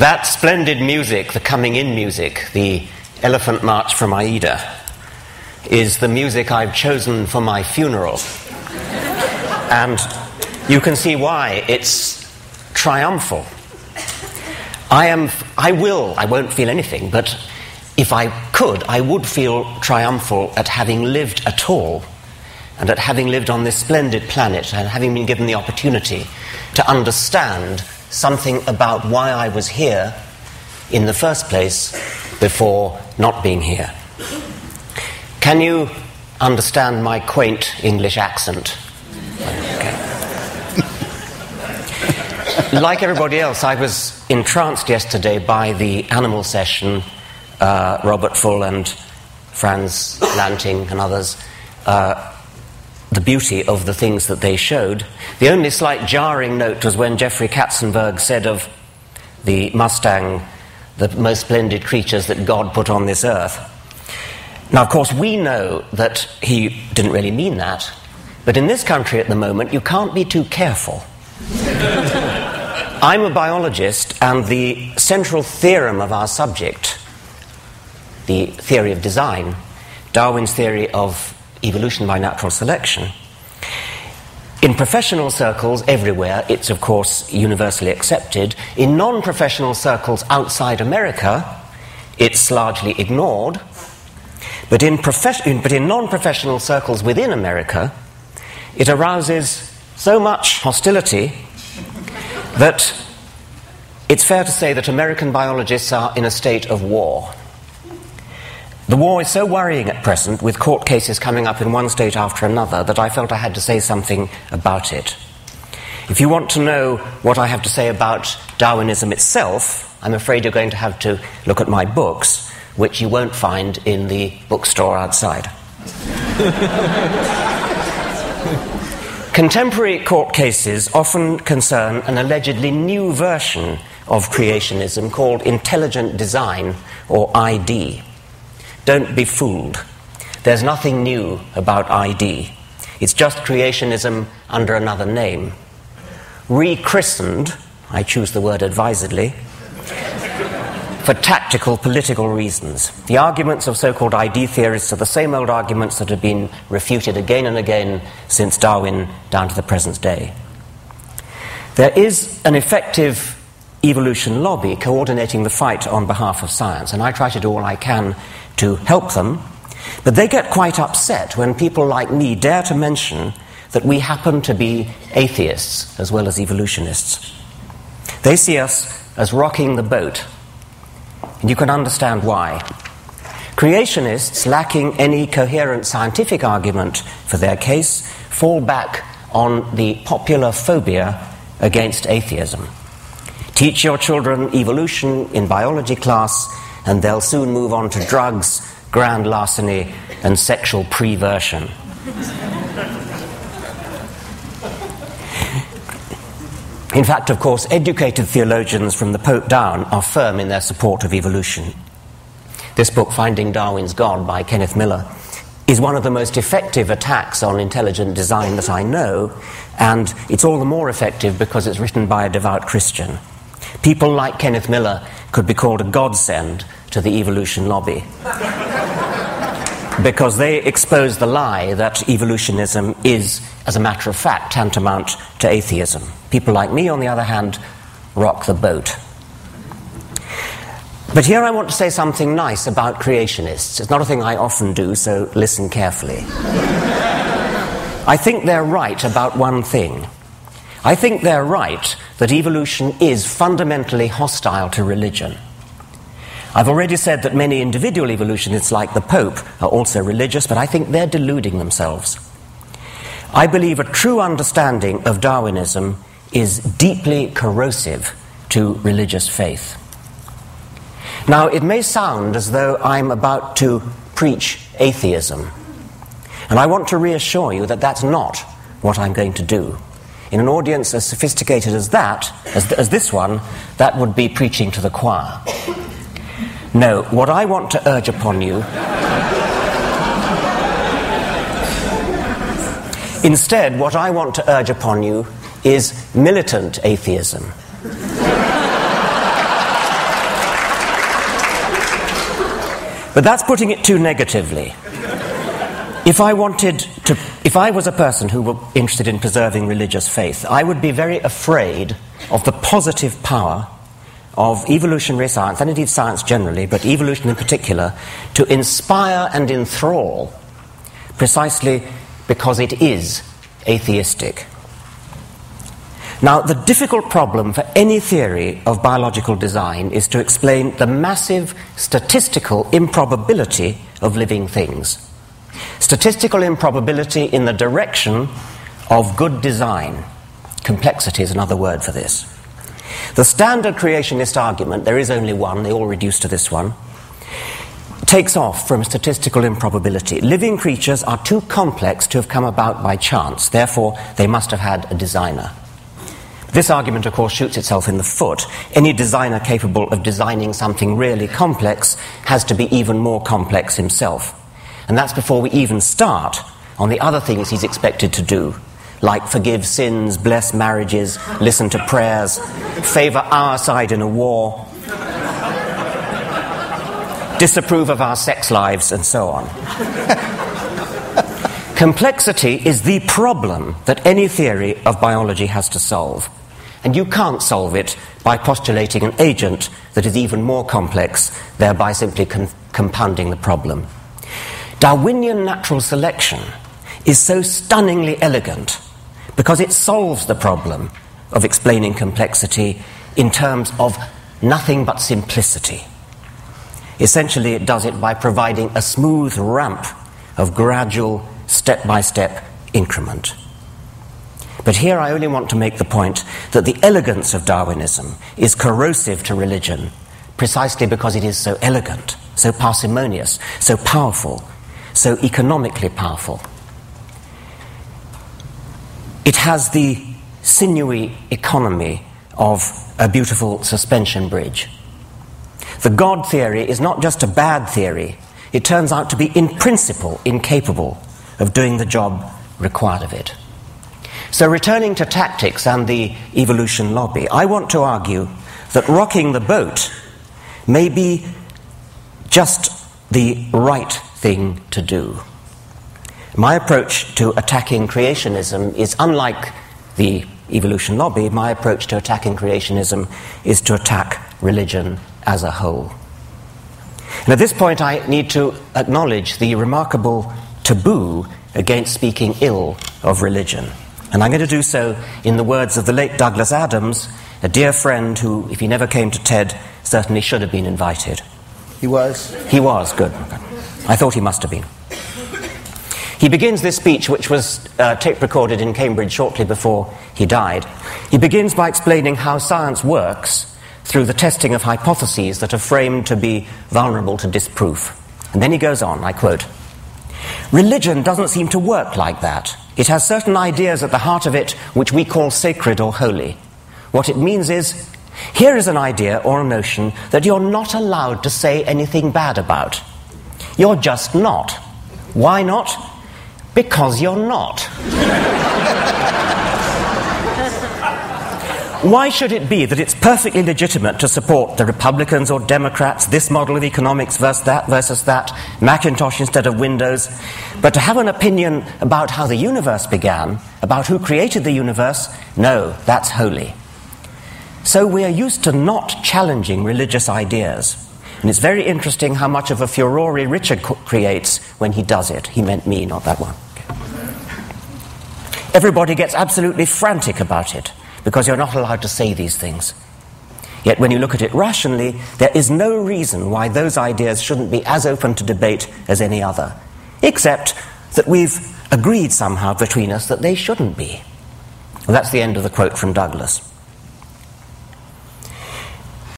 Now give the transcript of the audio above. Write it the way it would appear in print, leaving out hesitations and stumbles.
That splendid music, the coming in music, the Elephant March from Aida, is the music I've chosen for my funeral. And you can see why it's triumphal. I won't feel anything, but if I could, I would feel triumphal at having lived at all, and at having lived on this splendid planet, and having been given the opportunity to understand something about why I was here in the first place before not being here. Can you understand my quaint English accent? Okay. Like everybody else, I was entranced yesterday by the animal session, Robert Full and Franz Lanting and others, the beauty of the things that they showed. The only slight jarring note was when Jeffrey Katzenberg said of the Mustang, the most splendid creatures that God put on this earth. Now, of course, we know that he didn't really mean that, but in this country at the moment, you can't be too careful. I'm a biologist, and the central theorem of our subject, the theory of design, Darwin's theory of evolution by natural selection, in professional circles everywhere, it's of course universally accepted. In non-professional circles outside America, it's largely ignored. But in non-professional circles within America, it arouses so much hostility that it's fair to say that American biologists are in a state of war. The war is so worrying at present, with court cases coming up in one state after another, that I felt I had to say something about it. If you want to know what I have to say about Darwinism itself, I'm afraid you're going to have to look at my books, which you won't find in the bookstore outside. Contemporary court cases often concern an allegedly new version of creationism called intelligent design, or ID. Don't be fooled. There's nothing new about ID. It's just creationism under another name. Rechristened, I choose the word advisedly, for tactical political reasons. The arguments of so-called ID theorists are the same old arguments that have been refuted again and again since Darwin down to the present day. There is an effective evolution lobby coordinating the fight on behalf of science, and I try to do all I can to help them, but they get quite upset when people like me dare to mention that we happen to be atheists as well as evolutionists. They see us as rocking the boat, and you can understand why. Creationists, lacking any coherent scientific argument for their case, fall back on the popular phobia against atheism. Teach your children evolution in biology class, and they'll soon move on to drugs, grand larceny, and sexual perversion. In fact, of course, educated theologians from the Pope down are firm in their support of evolution. This book, Finding Darwin's God, by Kenneth Miller, is one of the most effective attacks on intelligent design that I know, and it's all the more effective because it's written by a devout Christian. People like Kenneth Miller could be called a godsend to the evolution lobby, because they expose the lie that evolutionism is, as a matter of fact, tantamount to atheism. People like me, on the other hand, rock the boat. But here I want to say something nice about creationists. It's not a thing I often do, so listen carefully. I think they're right about one thing. I think they're right that evolution is fundamentally hostile to religion. I've already said that many individual evolutionists, like the Pope, are also religious, but I think they're deluding themselves. I believe a true understanding of Darwinism is deeply corrosive to religious faith. Now, it may sound as though I'm about to preach atheism, and I want to reassure you that that's not what I'm going to do. In an audience as sophisticated as that, as this one, that would be preaching to the choir. No, what I want to urge upon you... Instead, what I want to urge upon you is militant atheism. But that's putting it too negatively. If I was a person who were interested in preserving religious faith, I would be very afraid of the positive power of evolutionary science, and indeed science generally, but evolution in particular, to inspire and enthrall, precisely because it is atheistic. Now, the difficult problem for any theory of biological design is to explain the massive statistical improbability of living things. Statistical improbability in the direction of good design. Complexity is another word for this. The standard creationist argument, there is only one, they all reduce to this one, takes off from statistical improbability. Living creatures are too complex to have come about by chance, therefore they must have had a designer. This argument, of course, shoots itself in the foot. Any designer capable of designing something really complex has to be even more complex himself. And that's before we even start on the other things he's expected to do, like forgive sins, bless marriages, listen to prayers, favor our side in a war, disapprove of our sex lives, and so on. Complexity is the problem that any theory of biology has to solve. And you can't solve it by postulating an agent that is even more complex, thereby simply compounding the problem. Darwinian natural selection is so stunningly elegant because it solves the problem of explaining complexity in terms of nothing but simplicity. Essentially, it does it by providing a smooth ramp of gradual, step-by-step increment. But here I only want to make the point that the elegance of Darwinism is corrosive to religion precisely because it is so elegant, so parsimonious, so powerful, so economically powerful. It has the sinewy economy of a beautiful suspension bridge. The God theory is not just a bad theory, it turns out to be in principle incapable of doing the job required of it. So returning to tactics and the evolution lobby, I want to argue that rocking the boat may be just the right thing to do. My approach to attacking creationism is unlike the evolution lobby. My approach to attacking creationism is to attack religion as a whole. And at this point I need to acknowledge the remarkable taboo against speaking ill of religion. And I'm going to do so in the words of the late Douglas Adams, a dear friend who, if he never came to TED, certainly should have been invited. He was? He was, good. I thought he must have been. He begins this speech, which was tape-recorded in Cambridge shortly before he died. He begins by explaining how science works through the testing of hypotheses that are framed to be vulnerable to disproof. And then he goes on, I quote, "Religion doesn't seem to work like that. It has certain ideas at the heart of it which we call sacred or holy. What it means is, here is an idea or a notion that you're not allowed to say anything bad about. You're just not. Why not? Because you're not." Why should it be that it's perfectly legitimate to support the Republicans or Democrats, this model of economics versus that, Macintosh instead of Windows, but to have an opinion about how the universe began, about who created the universe, no, that's holy. So we are used to not challenging religious ideas. And it's very interesting how much of a furore Richard creates when he does it. He meant me, not that one. Everybody gets absolutely frantic about it, because you're not allowed to say these things. Yet when you look at it rationally, there is no reason why those ideas shouldn't be as open to debate as any other, except that we've agreed somehow between us that they shouldn't be. Well, that's the end of the quote from Douglas.